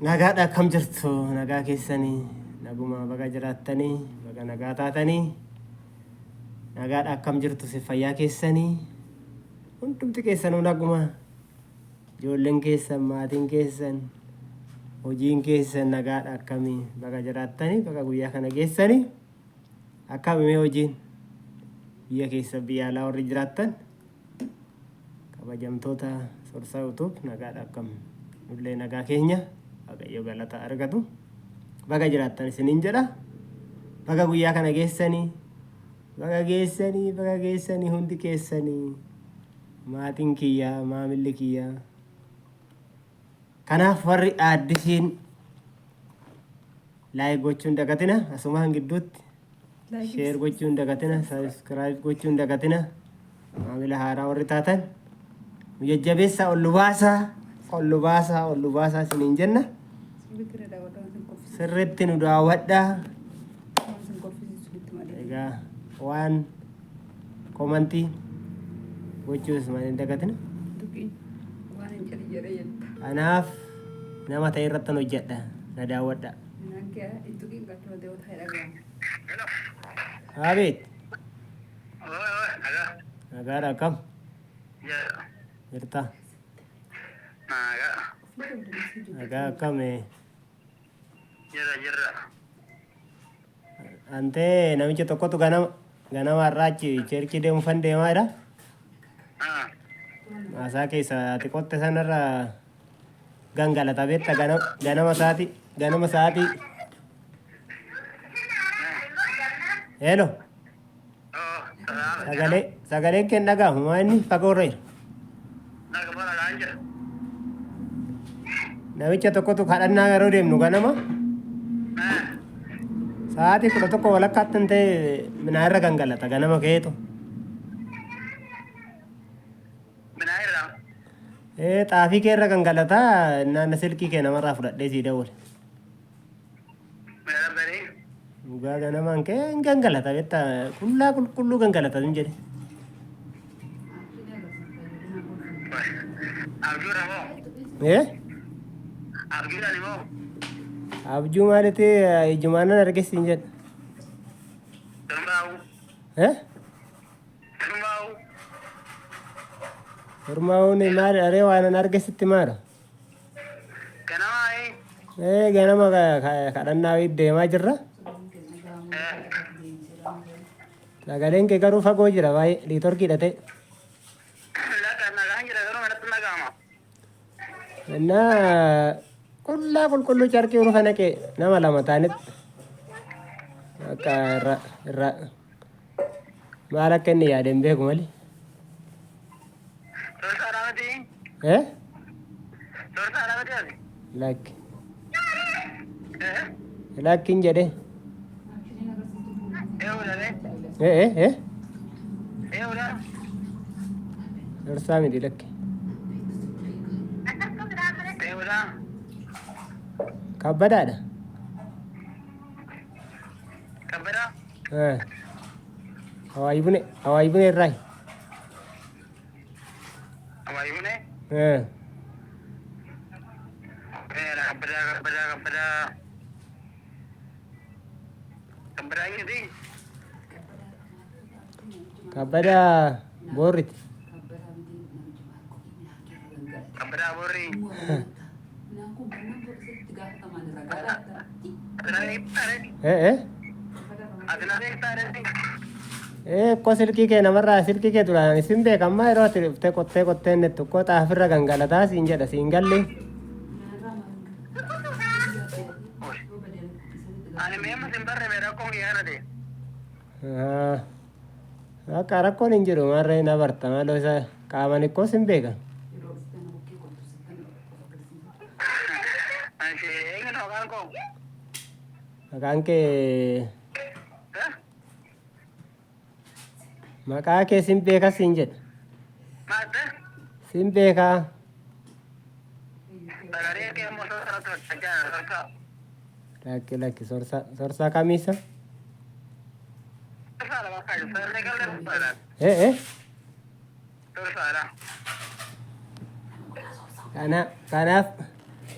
Nagaadha akkam jirtu nagaa keessanii naguma baga jiraattanii baga nagaa taatanii nagaadha akkam jirtu si fayyaa keessanii hundumti keessanuu naguma ijoolleen keessan maatiin keessan hojiin keessan nagaadha akkamii baga jiraattanii baga guyyaa kana geessanii akkamii hojiin biyya keessa biyya alaa warri jiraattan kabajamtoota Sorsaa YouTube nagaadha akkam nullee nagaa keenya Waaqayyo galata argatu baga jiraattan isiniin jedha baga guyyaa kana geessanii hundi keessanii maatiin kiyyaa maamilli kiyyaa kanaaf warri aaddisiin laayik gochuun dagatina asumaan gidduutti sheer gochuun dagatina sabiskiraayib gochuun dagatina maamila haaraa warri taatan jajjabeessaa ol lubaasaa isiniin jenna sirriitti nu daawwadhaa egaa waan komantii gochuus maaliin dagatina kanaaf nama ta'e irratti hojjedha na daawwadha Habit nagaadha akkam jirta nagaa akkam Jira. ante namicha tokkotu ganama har'aachi cherchi deemuufan deemaadha maasaa keessa ati qotte sanarra gangalata beekta ganama sa'aatii Hello sagaleen kee dhaga'amu maa inni fagoorra jira namicha tokkotu kadhannaa yeroo deemnu ganama sa'aatii 11 walakkaatti hin ta'e minaa irra gangalata ganama keetu xaafii kee irra gangalata naanna silkii kee namarraa fudhadhee sii dawwale dhugaa ganamaan kee hin gangalata beekta qullaa qulqulluu gangalata hin jedhe abjuu maaliti ijumaanan argisiin jedhe Hormaa'uun maal aree waan argisitti maala ganama kadhannaa deemaa jirra sagaleen kee garuu fagoo jira baay'ee liitorkiidha ta'e qullaa qulqulluu carqii urufa naqee nama lama taanitti akka irra maal akka inni yaadeen beeku malee lakkiin jedhe Sorsaa miti lakke kabbadaadha hawaayibune irraayi kabbada boorriti ko silkii kee namarraa silkii kee duraan isin beekammaa yeroo ati dhuftee qottee inni tokko xaafirra gangalataa siin jedha siin galle akka rakkoon hin jiru marree na barta maaloo isa qaaman ikkoo sin beekan maqaan kee maqaa kee sin beeka siin jedha sin beekaa lakki sorsaa kamiisa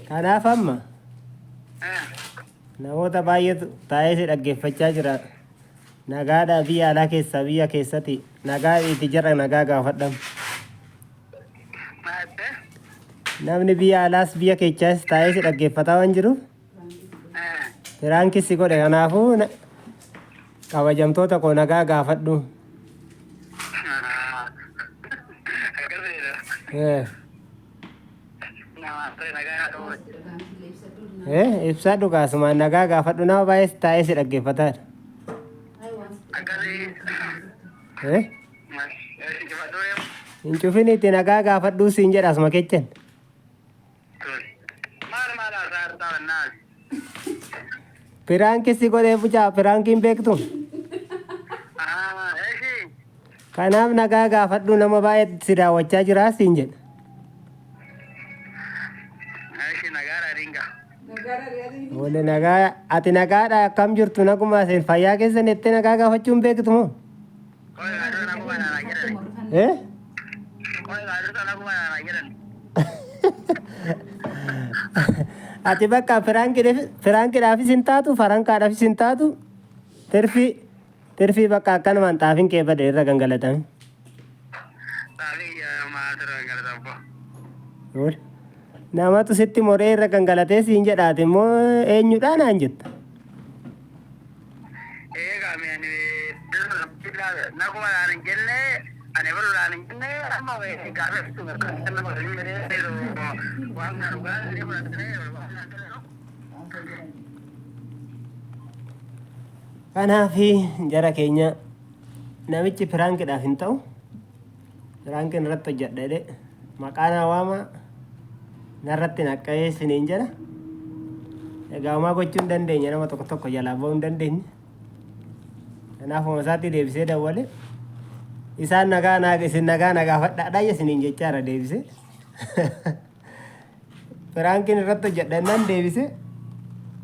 kanaaf amma Namoota baay'eetu taa'ee si dhaggeeffachaa jira. Nagaadhaa biyya alaa keessaa biyya keessatti nagaa itti jira nagaa gaafadhamu. Namni biyya alaas biyya keessaas taa'ee si dhaggeeffataa waan jiruuf firaankii si godhe kanaafuu kabajamtoota koo nagaa gaafadhu. Ibsadhu kaasumaan nagaa gaafadhu nama baay'ee taa'ee si dhaggeeffataadha. Hin cufin itti nagaa gaafadhuu siin jedha asuma kechan. Firaankii si godhee bucaa firaankiin beektu. Kanaaf nagaa gaafadhu nama baay'ee si daawwachaa jira siin jedha. Wale nagaa ati nagaadha akkam jirtu naguma seen fayyaa keessan itti nagaa gaafachuun beektu moo? Ati bakka firaankiidhaafis hin taatu farankaadhaafis hin taatu tirfii bakka akkanumaan xaafiin kee bade irra gangalatame. Namatu sitti moree irra gangalatee siin jedhaati immoo eenyudhaan aan jetta? Kanaafi jara keenya namichi firaankiidhaaf hin ta'u firaankiin irratti hojjedha maqaan hawaama narratti naqqa'ee siniin jedha. Egaa homaa gochuu hin dandeenya nama tokko tokko jalaa ba'uu hin dandeenye. Kanaaf homaa isaatti deebisee dawwale isaan isin nagaa nagaafadhaadhaa isiniin jechaadha deebisee. Firaankiin irratti hojjedhannaan deebisee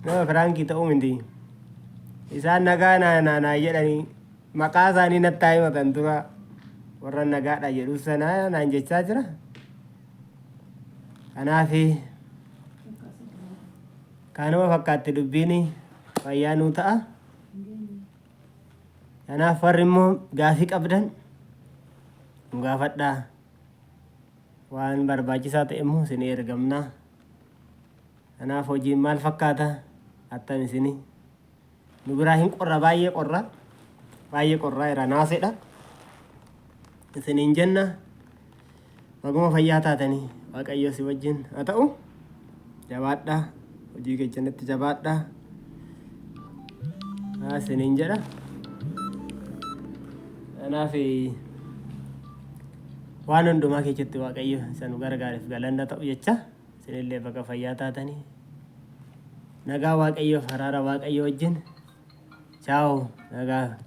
nama firaankii ta'uu miti. Isaan nagaa naa jedhanii maqaa isaanii natti himatan dura warra nagaadha jedhu sana naan jechaa jira. Kanaafi kanuma fakkaatti dubbiin fayyaa nuu ta'a. Kanaaf warri immoo gaafii qabdan nu gaafadhaa. Waan barbaachisaa ta'e immoo isin ergamna. Kanaaf hojiin maal fakkaata attam isinii? Nu biraa hin qorra baay'ee qorraa irra naasedha. Isiniin jenna baguma fayyaa taatanii Waaqayyo si wajjin haa ta'u. Jabaadhaa hojii keessanitti jabaadhaa. Isiniin jedha. Kanaaf waan hundumaa keessatti Waaqayyo isa nu gargaareef galanna ta'u jecha isinillee baga fayyaa taatanii nagaa Waaqayyoof araara Waaqayyo wajjin. Ciao, nagaa.